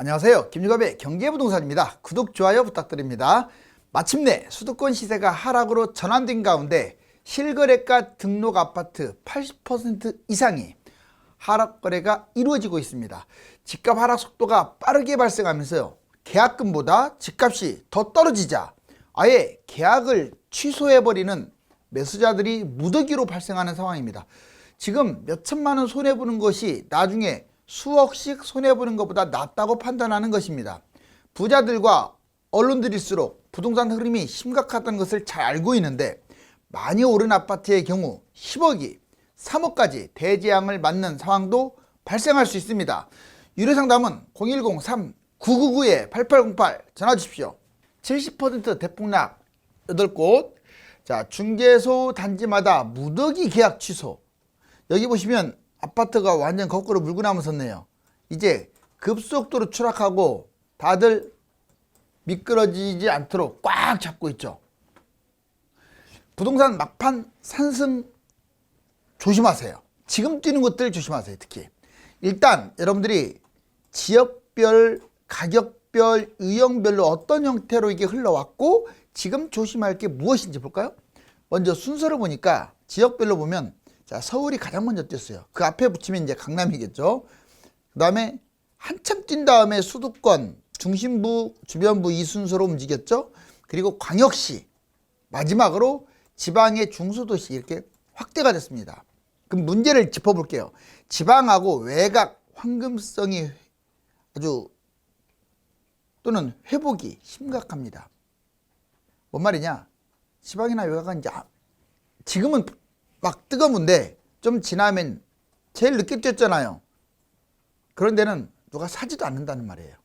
안녕하세요. 김유갑의 경제부동산입니다. 구독, 좋아요 부탁드립니다. 마침내 수도권 시세가 하락으로 전환된 가운데 실거래가 등록 아파트 80% 이상이 하락 거래가 이루어지고 있습니다. 집값 하락 속도가 빠르게 발생하면서요, 계약금보다 집값이 더 떨어지자 아예 계약을 취소해버리는 매수자들이 무더기로 발생하는 상황입니다. 지금 몇천만 원 손해보는 것이 나중에 수억씩 손해보는 것보다 낫다고 판단하는 것입니다. 부자들과 언론들일수록 부동산 흐름이 심각하다는 것을 잘 알고 있는데, 많이 오른 아파트의 경우 10억이 3억까지 대재앙을 맞는 상황도 발생할 수 있습니다. 유료상담은 010-3999-8808 전화 주십시오. 70% 대폭락 8곳. 자, 중개소 단지마다 무더기 계약 취소. 여기 보시면 아파트가 완전 거꾸로 물고 나무 섰네요. 이제 급속도로 추락하고 다들 미끄러지지 않도록 꽉 잡고 있죠. 부동산 막판 산승 조심하세요. 지금 뛰는 것들 조심하세요. 특히 일단 여러분들이 지역별, 가격별, 유형별로 어떤 형태로 이게 흘러왔고 지금 조심할 게 무엇인지 볼까요? 먼저 순서를 보니까 지역별로 보면, 자, 서울이 가장 먼저 뛰었어요. 그 앞에 붙이면 이제 강남이겠죠. 그 다음에 한참 뛴 다음에 수도권, 중심부, 주변부 이 순서로 움직였죠. 그리고 광역시, 마지막으로 지방의 중소도시 이렇게 확대가 됐습니다. 그럼 문제를 짚어볼게요. 지방하고 외곽 황금성이 아주 또는 회복이 심각합니다. 뭔 말이냐? 지방이나 외곽은 이제 지금은 막 뜨거운데 좀 지나면 제일 늦게 뛰었잖아요. 그런 데는 누가 사지도 않는다는 말이에요.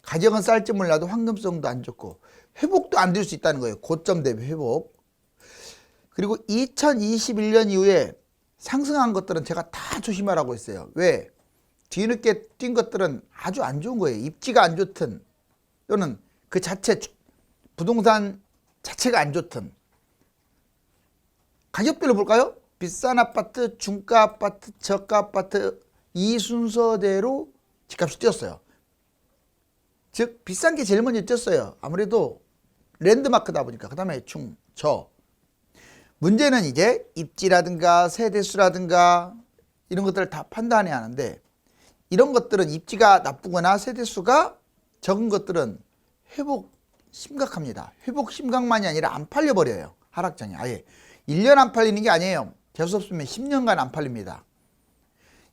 가격은 쌀지 몰라도 황금성도 안 좋고 회복도 안 될 수 있다는 거예요. 고점 대비 회복. 그리고 2021년 이후에 상승한 것들은 제가 다 조심하라고 했어요. 왜? 뒤늦게 뛴 것들은 아주 안 좋은 거예요. 입지가 안 좋든 또는 그 자체 부동산 자체가 안 좋든. 가격별로 볼까요? 비싼 아파트, 중가 아파트, 저가 아파트 이 순서대로 집값이 뛰었어요. 즉 비싼 게 제일 먼저 뛰었어요. 아무래도 랜드마크다 보니까. 그 다음에 중, 저. 문제는 이제 입지라든가 세대수라든가 이런 것들을 다 판단해야 하는데, 이런 것들은 입지가 나쁘거나 세대수가 적은 것들은 회복 심각합니다. 회복 심각만이 아니라 안 팔려버려요. 하락장에 아예. 1년 안 팔리는 게 아니에요. 재수없으면 10년간 안 팔립니다.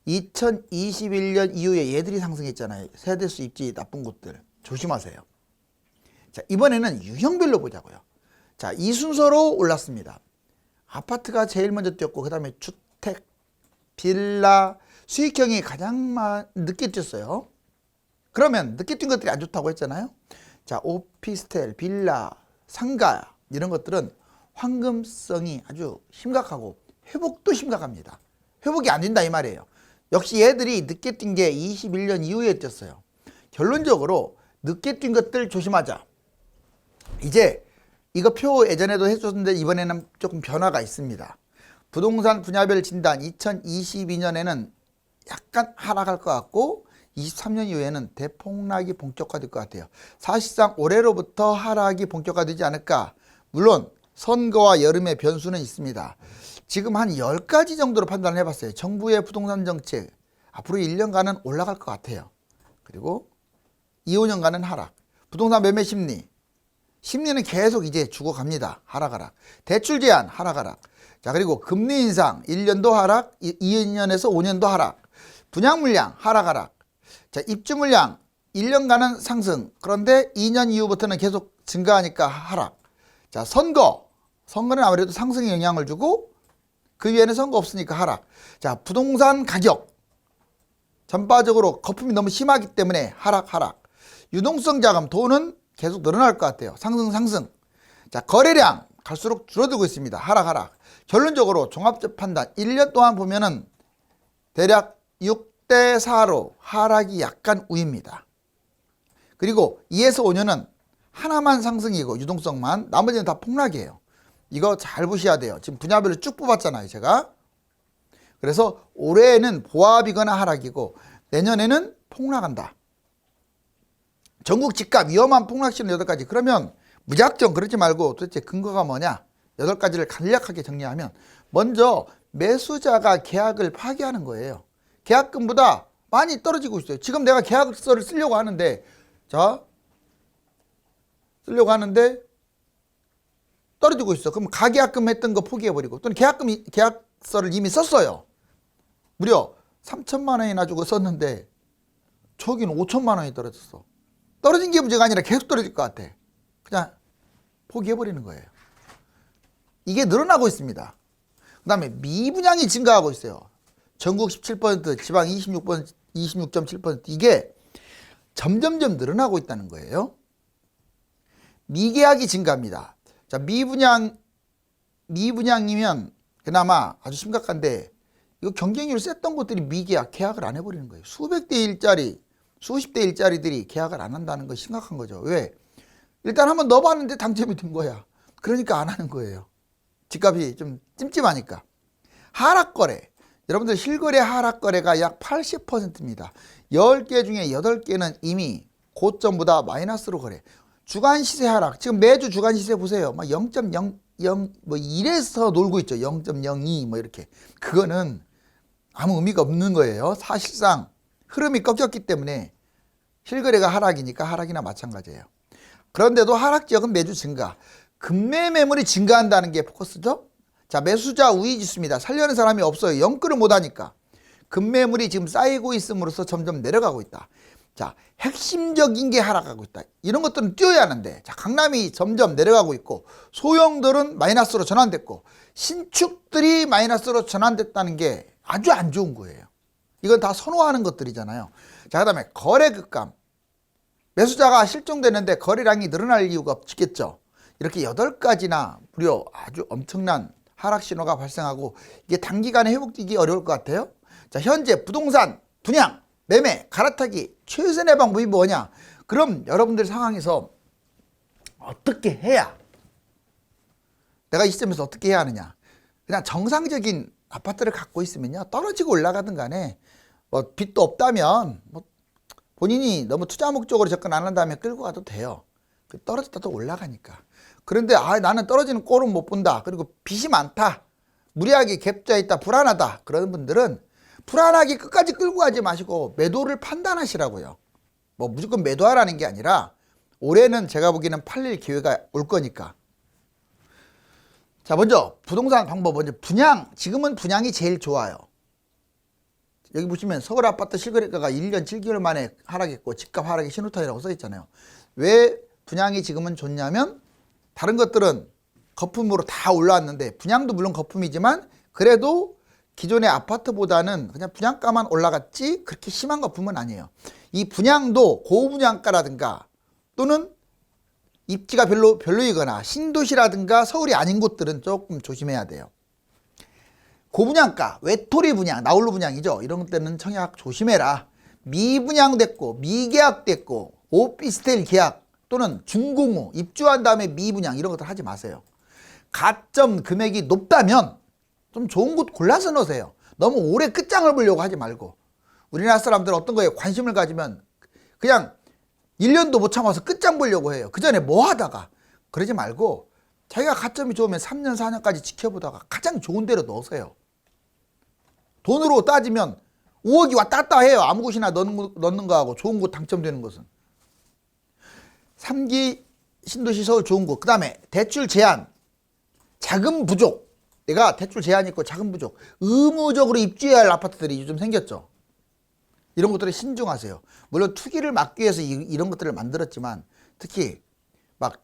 2021년 이후에 얘들이 상승했잖아요. 세대수 입지 나쁜 곳들. 조심하세요. 자, 이번에는 유형별로 보자고요. 자, 이 순서로 올랐습니다. 아파트가 제일 먼저 뛰었고, 그 다음에 주택, 빌라, 수익형이 가장 늦게 뛰었어요. 그러면 늦게 뛴 것들이 안 좋다고 했잖아요. 자, 오피스텔, 빌라, 상가 이런 것들은 황금성이 아주 심각하고 회복도 심각합니다. 회복이 안 된다 이 말이에요. 역시 얘들이 늦게 뛴 게 21년 이후에 뛰었어요. 결론적으로 늦게 뛴 것들 조심하자. 이제 이거 표 예전에도 해줬는데 이번에는 조금 변화가 있습니다. 부동산 분야별 진단 2022년에는 약간 하락할 것 같고 23년 이후에는 대폭락이 본격화될 것 같아요. 사실상 올해로부터 하락이 본격화되지 않을까. 물론 선거와 여름의 변수는 있습니다. 지금 한 10가지 정도로 판단을 해봤어요. 정부의 부동산 정책 앞으로 1년간은 올라갈 것 같아요. 그리고 2, 5년간은 하락. 부동산 매매 심리는 계속 이제 죽어갑니다. 하락. 대출 제한 하락. 자, 그리고 금리 인상 1년도 하락, 2년에서 5년도 하락. 분양 물량 하락. 자, 입주 물량 1년간은 상승. 그런데 2년 이후부터는 계속 증가하니까 하락. 자, 선거는 아무래도 상승에 영향을 주고 그 위에는 선거 없으니까 하락. 자, 부동산 가격 전반적으로 거품이 너무 심하기 때문에 하락. 유동성 자금 돈은 계속 늘어날 것 같아요. 상승. 자, 거래량 갈수록 줄어들고 있습니다. 하락. 결론적으로 종합적 판단 1년 동안 보면은 대략 6대 4로 하락이 약간 우입니다. 그리고 2에서 5년은 하나만 상승이고 유동성만, 나머지는 다 폭락이에요. 이거 잘 보셔야 돼요. 지금 분야별로 쭉 뽑았잖아요, 제가. 그래서 올해는 보합이거나 하락이고 내년에는 폭락한다. 전국 집값 위험한 폭락 신호 8가지. 그러면 무작정 그러지 말고 도대체 근거가 뭐냐? 8가지를 간략하게 정리하면 먼저 매수자가 계약을 파기하는 거예요. 계약금보다 많이 떨어지고 있어요. 지금 내가 계약서를 쓰려고 하는데 떨어지고 있어. 그럼 가계약금 했던 거 포기해버리고 또는 계약서를 이미 썼어요. 무려 3천만 원이나 주고 썼는데 저기는 5천만 원이 떨어졌어. 떨어진 게 문제가 아니라 계속 떨어질 것 같아. 그냥 포기해버리는 거예요. 이게 늘어나고 있습니다. 그 다음에 미분양이 증가하고 있어요. 전국 17%, 지방 26.7% 이게 점점점 늘어나고 있다는 거예요. 미계약이 증가합니다. 자, 미분양이면 그나마 아주 심각한데 이거 경쟁률 셌던 곳들이 미계약, 계약을 안 해버리는 거예요. 수십 대 일짜리들이 계약을 안 한다는 건 심각한 거죠. 왜? 일단 한번 넣어봤는데 당첨이 된 거야. 그러니까 안 하는 거예요. 집값이 좀 찜찜하니까. 하락거래. 여러분들 실거래 하락거래가 약 80%입니다. 10개 중에 8개는 이미 고점보다 마이너스로 거래. 주간 시세 하락. 지금 매주 주간 시세 보세요. 막 0.00 뭐 1에서 놀고 있죠. 0.02 뭐 이렇게. 그거는 아무 의미가 없는 거예요. 사실상 흐름이 꺾였기 때문에 실거래가 하락이니까 하락이나 마찬가지예요. 그런데도 하락 지역은 매주 증가. 급매 매물이 증가한다는 게 포커스죠. 자, 매수자 우위 지수입니다. 살려는 사람이 없어요. 영끌을 못하니까. 급매물이 지금 쌓이고 있음으로써 점점 내려가고 있다. 자, 핵심적인 게 하락하고 있다. 이런 것들은 뛰어야 하는데, 자, 강남이 점점 내려가고 있고 소형들은 마이너스로 전환됐고 신축들이 마이너스로 전환됐다는 게 아주 안 좋은 거예요. 이건 다 선호하는 것들이잖아요. 자, 그 다음에 거래 급감. 매수자가 실종되는데 거래량이 늘어날 이유가 없겠죠. 이렇게 8가지나 무려 아주 엄청난 하락 신호가 발생하고 이게 단기간에 회복되기 어려울 것 같아요. 자, 현재 부동산 분양, 매매, 갈아타기 최선의 방법이 뭐냐? 그럼 여러분들 상황에서 어떻게 해야, 내가 이 시점에서 어떻게 해야 하느냐? 그냥 정상적인 아파트를 갖고 있으면요, 떨어지고 올라가든 간에 뭐 빚도 없다면 뭐 본인이 너무 투자 목적으로 접근 안 한다면 끌고 가도 돼요. 떨어졌다도 올라가니까. 그런데 나는 떨어지는 꼴은 못 본다. 그리고 빚이 많다. 무리하게 갭자 있다. 불안하다. 그런 분들은 불안하게 끝까지 끌고 가지 마시고 매도를 판단하시라고요. 뭐 무조건 매도하라는 게 아니라 올해는 제가 보기에는 팔릴 기회가 올 거니까. 자, 먼저 부동산 방법, 먼저 분양. 지금은 분양이 제일 좋아요. 여기 보시면 서울 아파트 실거래가가 1년 7개월 만에 하락했고 집값 하락의 신호탄이라고 써 있잖아요. 왜 분양이 지금은 좋냐면 다른 것들은 거품으로 다 올라왔는데 분양도 물론 거품이지만 그래도 기존의 아파트보다는 그냥 분양가만 올라갔지 그렇게 심한 거품은 아니에요. 이 분양도 고분양가라든가 또는 입지가 별로이거나 신도시라든가 서울이 아닌 곳들은 조금 조심해야 돼요. 고분양가, 외톨이 분양, 나홀로 분양이죠. 이런 때는 청약 조심해라. 미분양됐고 미계약됐고 오피스텔 계약 또는 준공후 입주한 다음에 미분양 이런 것들 하지 마세요. 가점 금액이 높다면 좀 좋은 곳 골라서 넣으세요. 너무 오래 끝장을 보려고 하지 말고. 우리나라 사람들은 어떤 거에 관심을 가지면 그냥 1년도 못 참아서 끝장 보려고 해요. 그 전에 뭐 하다가. 그러지 말고 자기가 가점이 좋으면 3년 4년까지 지켜보다가 가장 좋은 데로 넣으세요. 돈으로 따지면 5억이 왔다 갔다 해요. 아무 곳이나 넣는 거하고 좋은 곳 당첨되는 것은. 3기 신도시 서울 좋은 곳. 그 다음에 대출 제한, 자금 부족. 내가 대출 제한이 있고 자금 부족. 의무적으로 입주해야 할 아파트들이 요즘 생겼죠. 이런 것들을 신중하세요. 물론 투기를 막기 위해서 이런 것들을 만들었지만 특히 막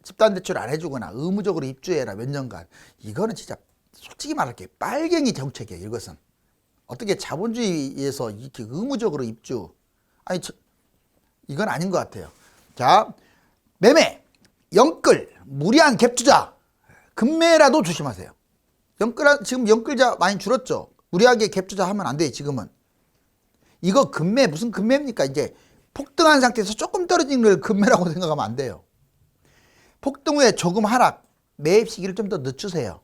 집단 대출 안 해주거나 의무적으로 입주해라 몇 년간. 이거는 진짜 솔직히 말할게 빨갱이 정책이에요. 이것은. 어떻게 자본주의에서 이렇게 의무적으로 입주. 아니 이건 아닌 것 같아요. 자, 매매, 영끌, 무리한 갭 투자, 급매라도 조심하세요. 지금 영끌자 많이 줄었죠. 무리하게 갭 투자하면 안 돼요. 지금은. 이거 급매 무슨 급매입니까? 이제 폭등한 상태에서 조금 떨어진 걸 급매라고 생각하면 안 돼요. 폭등 후에 조금 하락, 매입 시기를 좀 더 늦추세요.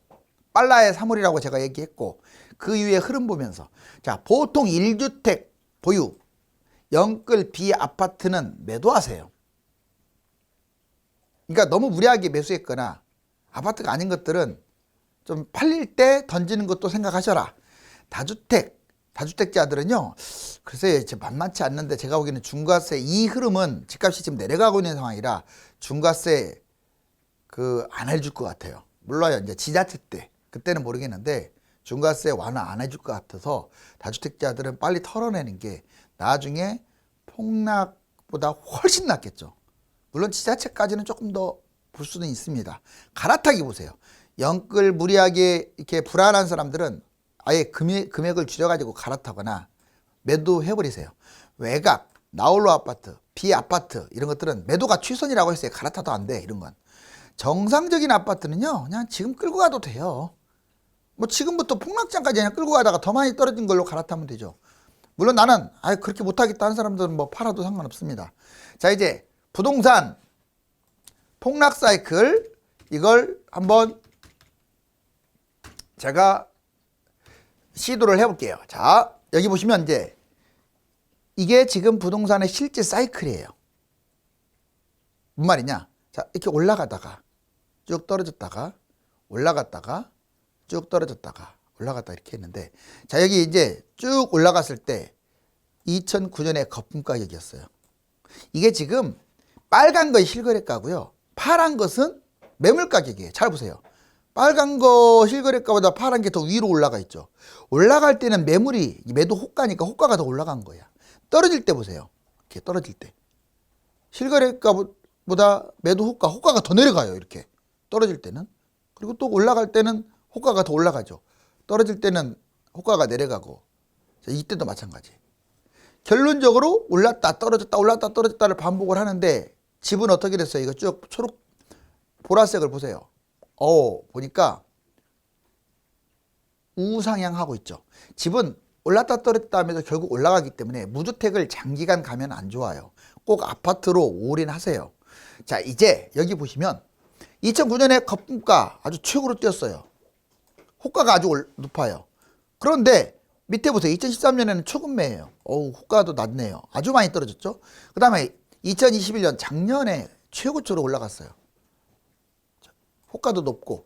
빨라야 3월이라고 제가 얘기했고 그 이후에 흐름 보면서 자, 보통 1주택 보유 영끌 비아파트는 매도하세요. 그러니까 너무 무리하게 매수했거나 아파트가 아닌 것들은 좀 팔릴 때 던지는 것도 생각하셔라. 다주택자들은요, 글쎄 만만치 않는데 제가 보기에는 중과세 이 흐름은 집값이 지금 내려가고 있는 상황이라 중과세 안 해줄 것 같아요. 물론 이제 지자체 때 그때는 모르겠는데 중과세 완화 안 해줄 것 같아서 다주택자들은 빨리 털어내는 게 나중에 폭락보다 훨씬 낫겠죠. 물론 지자체까지는 조금 더 볼 수는 있습니다. 갈아타기 보세요. 영끌 무리하게 이렇게 불안한 사람들은 아예 금액을 줄여가지고 갈아타거나 매도해버리세요. 외곽, 나홀로 아파트, 비아파트 이런 것들은 매도가 최선이라고 했어요. 갈아타도 안 돼, 이런 건. 정상적인 아파트는요, 그냥 지금 끌고 가도 돼요. 뭐 지금부터 폭락장까지 그냥 끌고 가다가 더 많이 떨어진 걸로 갈아타면 되죠. 물론 나는 그렇게 못하겠다 하는 사람들은 뭐 팔아도 상관없습니다. 자, 이제 부동산 폭락 사이클, 이걸 한번 제가 시도를 해볼게요. 자, 여기 보시면 이제 이게 지금 부동산의 실제 사이클이에요. 뭔 말이냐? 자, 이렇게 올라가다가 쭉 떨어졌다가 올라갔다가 쭉 떨어졌다가 올라갔다 이렇게 했는데, 자, 여기 이제 쭉 올라갔을 때 2009년에 거품 가격이었어요. 이게 지금 빨간 거 실거래가고요, 파란 것은 매물 가격이에요. 잘 보세요. 빨간 거 실거래가보다 파란 게 더 위로 올라가 있죠. 올라갈 때는 매물이 매도 호가니까 호가가 더 올라간 거야. 떨어질 때 보세요. 이렇게 떨어질 때 실거래가보다 매도 호가가 더 내려가요. 이렇게 떨어질 때는. 그리고 또 올라갈 때는 호가가 더 올라가죠. 떨어질 때는 호가가 내려가고. 자, 이때도 마찬가지. 결론적으로 올랐다 떨어졌다 올랐다 떨어졌다를 반복을 하는데, 집은 어떻게 됐어요? 이거 쭉 초록 보라색을 보세요. 보니까 우상향하고 있죠. 집은 올랐다 떨어졌다 하면서 결국 올라가기 때문에 무주택을 장기간 가면 안 좋아요. 꼭 아파트로 올인하세요. 자, 이제 여기 보시면 2009년에 거품가 아주 최고로 뛰었어요. 호가가 아주 높아요. 그런데 밑에 보세요. 2013년에는 초급매예요. 호가도 낮네요. 아주 많이 떨어졌죠. 그 다음에 2021년 작년에 최고초로 올라갔어요. 호가도 높고.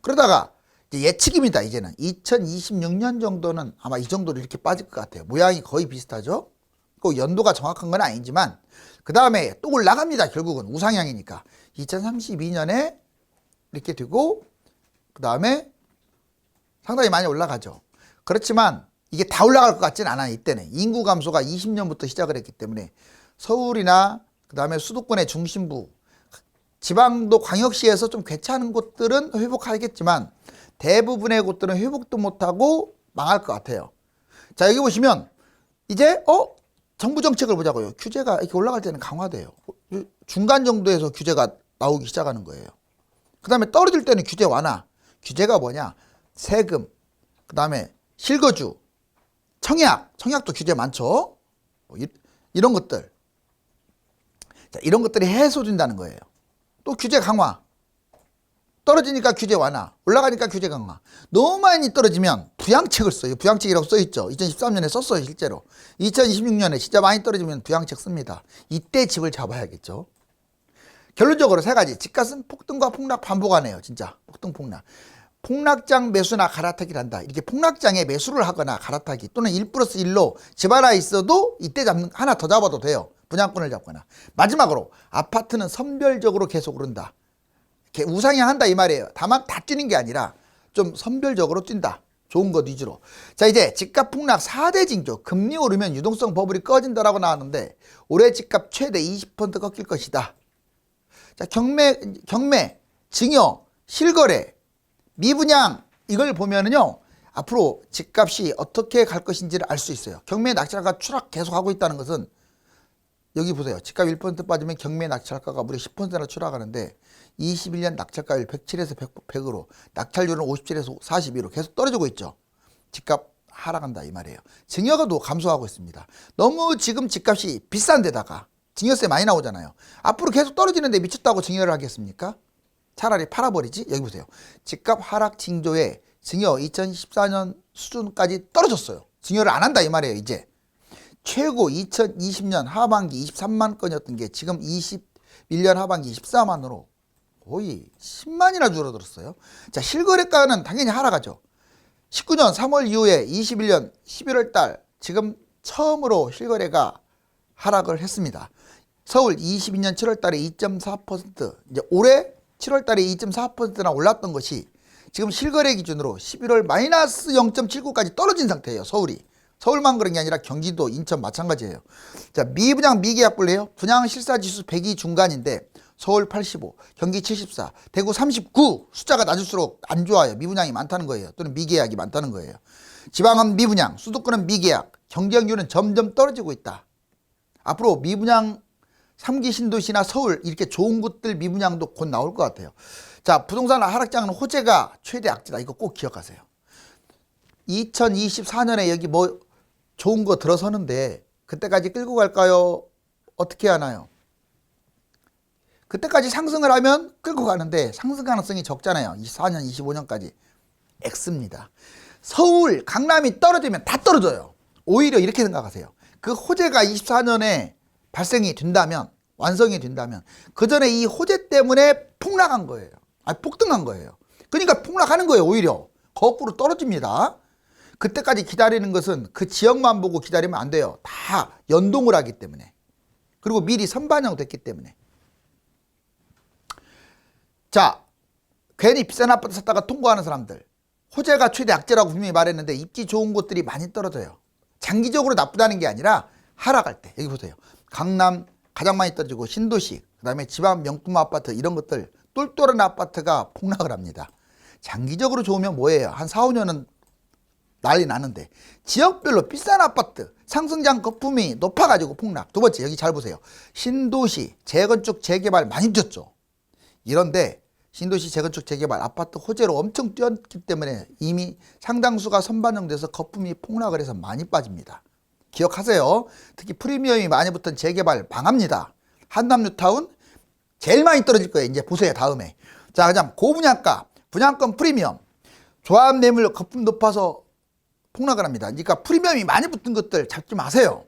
그러다가 이제 예측입니다. 이제는 2026년 정도는 아마 이 정도로 이렇게 빠질 것 같아요. 모양이 거의 비슷하죠. 꼭 연도가 정확한 건 아니지만 그 다음에 또 올라갑니다. 결국은 우상향이니까 2032년에 이렇게 되고 그 다음에 상당히 많이 올라가죠. 그렇지만 이게 다 올라갈 것 같지는 않아요. 이때는 인구 감소가 20년부터 시작을 했기 때문에 서울이나 그 다음에 수도권의 중심부, 지방도 광역시에서 좀 괜찮은 곳들은 회복하겠지만 대부분의 곳들은 회복도 못하고 망할 것 같아요. 자, 여기 보시면 이제 정부 정책을 보자고요. 규제가 이렇게 올라갈 때는 강화돼요. 중간 정도에서 규제가 나오기 시작하는 거예요. 그 다음에 떨어질 때는 규제 완화. 규제가 뭐냐? 세금, 그 다음에 실거주, 청약도 규제 많죠. 이런 것들. 자, 이런 것들이 해소된다는 거예요. 또 규제 강화. 떨어지니까 규제 완화. 올라가니까 규제 강화. 너무 많이 떨어지면 부양책을 써요. 부양책이라고 써있죠. 2013년에 썼어요. 실제로. 2026년에 진짜 많이 떨어지면 부양책 씁니다. 이때 집을 잡아야겠죠. 결론적으로 세 가지. 집값은 폭등과 폭락 반복하네요. 진짜 폭등 폭락. 폭락장 매수나 갈아타기를 한다. 이렇게 폭락장에 매수를 하거나 갈아타기 또는 1+1로 집 하나 있어도 이때 하나 더 잡아도 돼요. 분양권을 잡거나. 마지막으로 아파트는 선별적으로 계속 오른다. 이렇게 우상향한다 이 말이에요. 다만 다 뛰는 게 아니라 좀 선별적으로 뛴다. 좋은 것 위주로. 자, 이제 집값 폭락 4대 징조. 금리 오르면 유동성 버블이 꺼진다라고 나왔는데 올해 집값 최대 20% 꺾일 것이다. 자, 경매, 증여, 실거래, 미분양 이걸 보면은요 앞으로 집값이 어떻게 갈 것인지를 알 수 있어요. 경매 낙찰가 추락 계속하고 있다는 것은 여기 보세요. 집값 1% 빠지면 경매 낙찰가가 무려 10%나 추락하는데 21년 낙찰가율 107에서 100으로 낙찰률은 57에서 42로 계속 떨어지고 있죠. 집값 하락한다 이 말이에요. 증여가 또 감소하고 있습니다. 너무 지금 집값이 비싼 데다가 증여세 많이 나오잖아요. 앞으로 계속 떨어지는데 미쳤다고 증여를 하겠습니까? 차라리 팔아버리지. 여기 보세요. 집값 하락 징조에 증여 2014년 수준까지 떨어졌어요. 증여를 안 한다 이 말이에요. 이제 최고 2020년 하반기 23만 건이었던 게 지금 21년 하반기 24만으로 거의 10만이나 줄어들었어요. 자, 실거래가는 당연히 하락하죠. 19년 3월 이후에 21년 11월 달 지금 처음으로 실거래가 하락을 했습니다. 서울 22년 7월 달에 2.4%, 이제 올해 7월 달에 2.4%나 올랐던 것이 지금 실거래 기준으로 11월 마이너스 0.79까지 떨어진 상태예요. 서울이. 서울만 그런 게 아니라 경기도, 인천 마찬가지예요. 자, 미분양 미계약 볼래요? 분양 실사지수 100이 중간인데 서울 85, 경기 74, 대구 39 숫자가 낮을수록 안 좋아요. 미분양이 많다는 거예요. 또는 미계약이 많다는 거예요. 지방은 미분양, 수도권은 미계약, 경쟁률은 점점 떨어지고 있다. 앞으로 미분양 3기 신도시나 서울 이렇게 좋은 곳들 미분양도 곧 나올 것 같아요. 자, 부동산 하락장은 호재가 최대 악재다. 이거 꼭 기억하세요. 2024년에 여기 뭐 좋은 거 들어서는데 그때까지 끌고 갈까요? 어떻게 하나요? 그때까지 상승을 하면 끌고 가는데 상승 가능성이 적잖아요. 24년, 25년까지. X입니다. 서울, 강남이 떨어지면 다 떨어져요. 오히려 이렇게 생각하세요. 그 호재가 24년에 발생이 된다면, 완성이 된다면 그 전에 이 호재 때문에 폭락한 거예요. 아니, 폭등한 거예요. 그러니까 폭락하는 거예요. 오히려 거꾸로 떨어집니다. 그때까지 기다리는 것은 그 지역만 보고 기다리면 안 돼요. 다 연동을 하기 때문에. 그리고 미리 선반영됐기 때문에. 자, 괜히 비싼 아파트 샀다가 통보하는 사람들. 호재가 최대 악재라고 분명히 말했는데 입지 좋은 곳들이 많이 떨어져요. 장기적으로 나쁘다는 게 아니라 하락할 때. 여기 보세요. 강남 가장 많이 떨어지고 신도시, 그 다음에 지방 명품 아파트 이런 것들 똘똘한 아파트가 폭락을 합니다. 장기적으로 좋으면 뭐예요? 한 4, 5년은 난리 나는데 지역별로 비싼 아파트 상승장 거품이 높아가지고 폭락. 두 번째 여기 잘 보세요. 신도시 재건축 재개발 많이 뛰었죠. 이런데 신도시 재건축 재개발 아파트 호재로 엄청 뛰었기 때문에 이미 상당수가 선반영돼서 거품이 폭락을 해서 많이 빠집니다. 기억하세요. 특히 프리미엄이 많이 붙은 재개발 망합니다. 한남 뉴타운 제일 많이 떨어질 거예요. 이제 보세요. 다음에. 자, 그냥 고분양가, 분양권 프리미엄, 조합 매물 거품 높아서 폭락을 합니다. 그러니까 프리미엄이 많이 붙은 것들 잡지 마세요.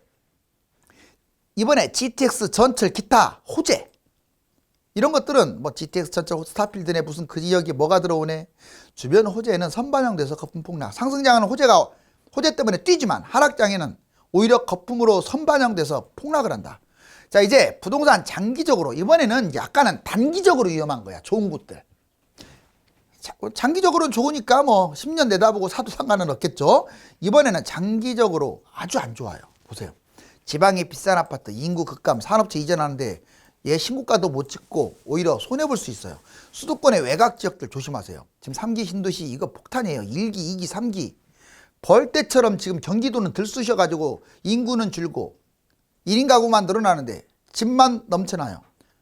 이번에 GTX 전철 기타 호재 이런 것들은 뭐 GTX 전철 스타필드 내 무슨 그 지역이 뭐가 들어오네. 주변 호재는 선반영돼서 거품 폭락. 상승장은 호재 때문에 뛰지만 하락장에는 오히려 거품으로 선반영돼서 폭락을 한다. 자, 이제 부동산 장기적으로 이번에는 약간은 단기적으로 위험한 거야. 좋은 곳들. 장기적으로는 좋으니까 뭐 10년 내다보고 사도 상관은 없겠죠. 이번에는 장기적으로 아주 안 좋아요. 보세요. 지방의 비싼 아파트, 인구 급감, 산업체 이전하는데 얘 신고가도 못 찍고 오히려 손해볼 수 있어요. 수도권의 외곽 지역들 조심하세요. 지금 3기 신도시 이거 폭탄이에요. 1기, 2기, 3기. 벌떼처럼 지금 경기도는 들쑤셔가지고 인구는 줄고 1인 가구만 늘어나는데 집만 넘쳐나요.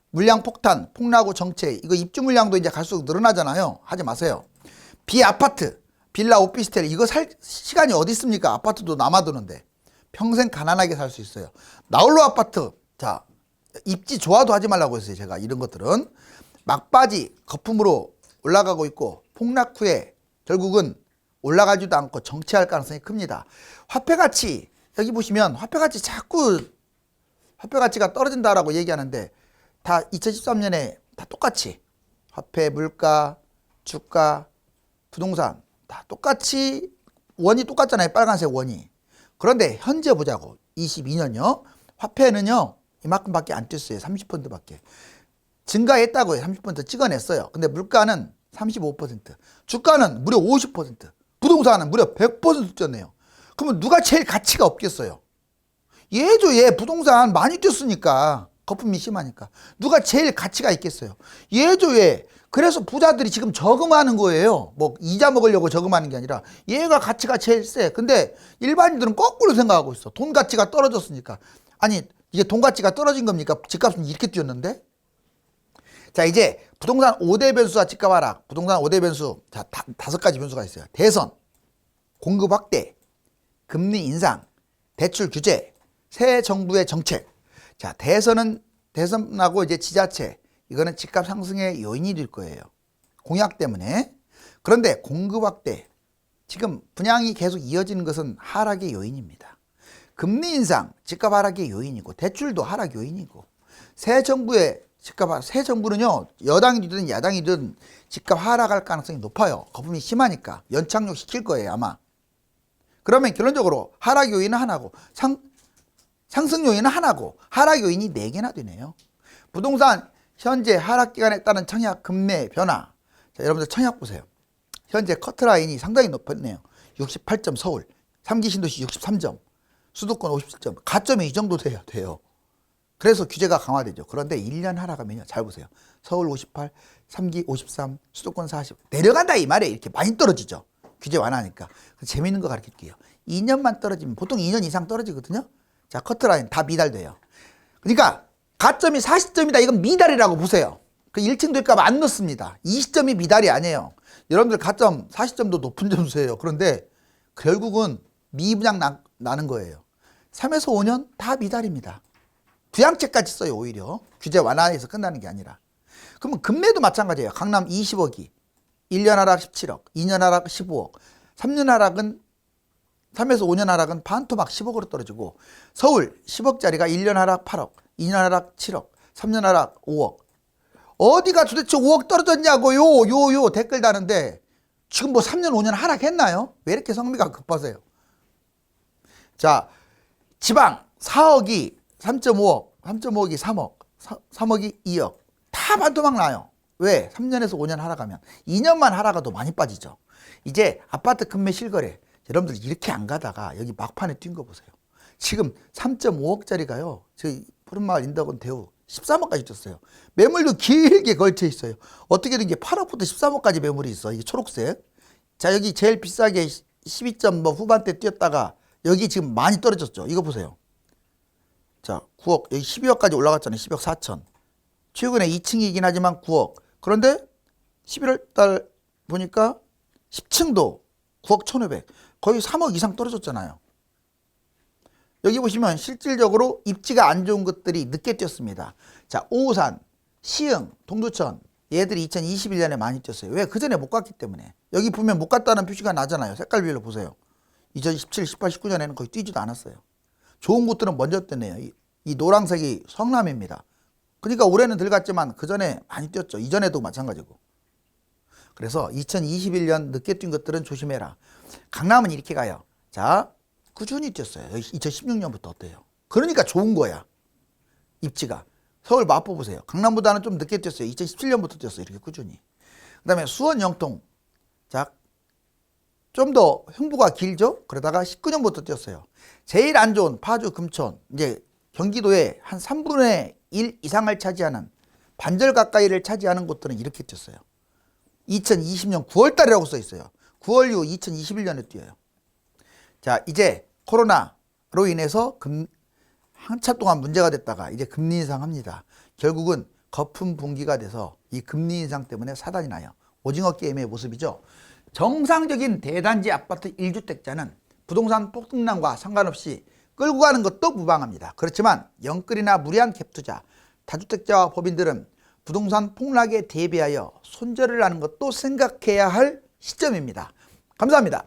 물량 폭탄, 폭락후 정체, 이거 입주 물량도 이제 갈수록 늘어나잖아요. 하지 마세요. 비아파트, 빌라, 오피스텔 이거 살 시간이 어디 있습니까? 아파트도 남아도는데 평생 가난하게 살 수 있어요. 나홀로 아파트, 자 입지 좋아도 하지 말라고 했어요. 제가 이런 것들은 막바지 거품으로 올라가고 있고 폭락 후에 결국은 올라가지도 않고 정체할 가능성이 큽니다. 화폐가치 여기 보시면 화폐가치 자꾸 화폐가치가 떨어진다라고 얘기하는데 다 2013년에 다 똑같이 화폐, 물가, 주가, 부동산 다 똑같이 원이 똑같잖아요. 빨간색 원이. 그런데 현재 보자고 22년요. 화폐는요 이만큼밖에 안 뛰었어요. 30%밖에. 증가했다고요. 30% 찍어냈어요. 근데 물가는 35%, 주가는 무려 50%, 부동산은 무려 100% 뛰었네요. 그러면 누가 제일 가치가 없겠어요? 얘죠. 얘 부동산 많이 뛰었으니까. 거품이 심하니까. 누가 제일 가치가 있겠어요? 얘죠. 얘. 그래서 부자들이 지금 저금하는 거예요. 뭐 이자 먹으려고 저금하는 게 아니라 얘가 가치가 제일 세. 근데 일반인들은 거꾸로 생각하고 있어. 돈 가치가 떨어졌으니까. 아니 이게 돈 가치가 떨어진 겁니까? 집값은 이렇게 뛰었는데? 자, 이제 부동산 5대 변수와 집값 하락. 부동산 5대 변수. 자, 5가지 변수가 있어요. 대선, 공급 확대, 금리 인상, 대출 규제, 새 정부의 정책. 자, 대선하고 이제 지자체. 이거는 집값 상승의 요인이 될 거예요. 공약 때문에. 그런데 공급 확대. 지금 분양이 계속 이어지는 것은 하락의 요인입니다. 금리 인상, 집값 하락의 요인이고 대출도 하락 요인이고 새 정부의 새 정부는요 여당이든 야당이든 집값 하락할 가능성이 높아요. 거품이 심하니까 연착륙 시킬 거예요 아마. 그러면 결론적으로 하락 요인은 하나고 상승 요인은 하나고 하락 요인이 4개나 되네요. 부동산 현재 하락 기간에 따른 청약 금매 변화. 자, 여러분들 청약 보세요. 현재 커트라인이 상당히 높았네요. 68점 서울, 3기 신도시 63점, 수도권 57점. 가점이 이 정도 돼요. 그래서 규제가 강화되죠. 그런데 1년 하락하면요. 잘 보세요. 서울 58, 3기 53, 수도권 40. 내려간다 이 말이에요. 이렇게 많이 떨어지죠. 규제 완화하니까. 재미있는 거 가르칠게요. 2년만 떨어지면 보통 2년 이상 떨어지거든요. 자, 커트라인 다 미달돼요. 그러니까 가점이 40점이다. 이건 미달이라고 보세요. 그 1층 될까 봐 안 넣습니다. 20점이 미달이 아니에요. 여러분들 가점 40점도 높은 점수예요. 그런데 결국은 미분양 나는 거예요. 3에서 5년 다 미달입니다. 부양책까지 써요. 오히려 규제 완화해서 끝나는 게 아니라. 그러면 금매도 마찬가지예요. 강남 20억이 1년 하락 17억, 2년 하락 15억, 3년 하락은 3에서 5년 하락은 반토막 10억으로 떨어지고 서울 10억짜리가 1년 하락 8억, 2년 하락 7억, 3년 하락 5억. 어디가 도대체 5억 떨어졌냐고요. 댓글 다는데 지금 뭐 3년 5년 하락했나요? 왜 이렇게 성미가 급하세요? 자, 지방 4억이 3.5억, 3.5억이 3억, 3억이 2억. 다 반토막 나요. 왜? 3년에서 5년 하락하면 2년만 하락해도 많이 빠지죠. 이제 아파트 금매 실거래 여러분들 이렇게 안 가다가 여기 막판에 뛴 거 보세요. 지금 3.5억짜리가요. 저희 푸른마을 인덕원 대우 13억까지 뛰었어요. 매물도 길게 걸쳐 있어요. 어떻게 된 게 8억부터 13억까지 매물이 있어. 이게 초록색. 자, 여기 제일 비싸게 12점 뭐 후반대 뛰었다가 여기 지금 많이 떨어졌죠. 이거 보세요. 자, 9억. 여기 12억까지 올라갔잖아요. 12억 4천. 최근에 2층이긴 하지만 9억. 그런데 11월 달 보니까 10층도 9억 1,500. 거의 3억 이상 떨어졌잖아요. 여기 보시면 실질적으로 입지가 안 좋은 것들이 늦게 뛰었습니다. 자, 오산, 시흥, 동두천 얘들이 2021년에 많이 뛰었어요. 왜? 그 전에 못 갔기 때문에. 여기 보면 못 갔다는 표시가 나잖아요. 색깔별로 보세요. 2017, 18, 19년에는 거의 뛰지도 않았어요. 좋은 곳들은 먼저 뛰네요. 이 노란색이 성남입니다. 그러니까 올해는 덜 갔지만 그 전에 많이 뛰었죠. 이전에도 마찬가지고. 그래서 2021년 늦게 뛴 것들은 조심해라. 강남은 이렇게 가요. 자, 꾸준히 뛰었어요. 2016년부터 어때요? 그러니까 좋은 거야. 입지가. 서울 마포 보세요. 강남보다는 좀 늦게 뛰었어요. 2017년부터 뛰었어요. 이렇게 꾸준히. 그 다음에 수원 영통. 자, 좀 더 흥부가 길죠? 그러다가 19년부터 뛰었어요. 제일 안 좋은 파주, 금천. 이제 경기도의 한 3분의 1 이상을 차지하는 반절 가까이를 차지하는 곳들은 이렇게 뛰었어요. 2020년 9월 달이라고 써 있어요. 9월 이후 2021년에 뛰어요. 자, 이제 코로나로 인해서 한참 동안 문제가 됐다가 이제 금리 인상합니다. 결국은 거품 분기가 돼서 이 금리 인상 때문에 사단이 나요. 오징어 게임의 모습이죠. 정상적인 대단지 아파트 1주택자는 부동산 폭등량과 상관없이 끌고 가는 것도 무방합니다. 그렇지만 영끌이나 무리한 갭투자, 다주택자와 법인들은 부동산 폭락에 대비하여 손절을 하는 것도 생각해야 할 시점입니다. 감사합니다.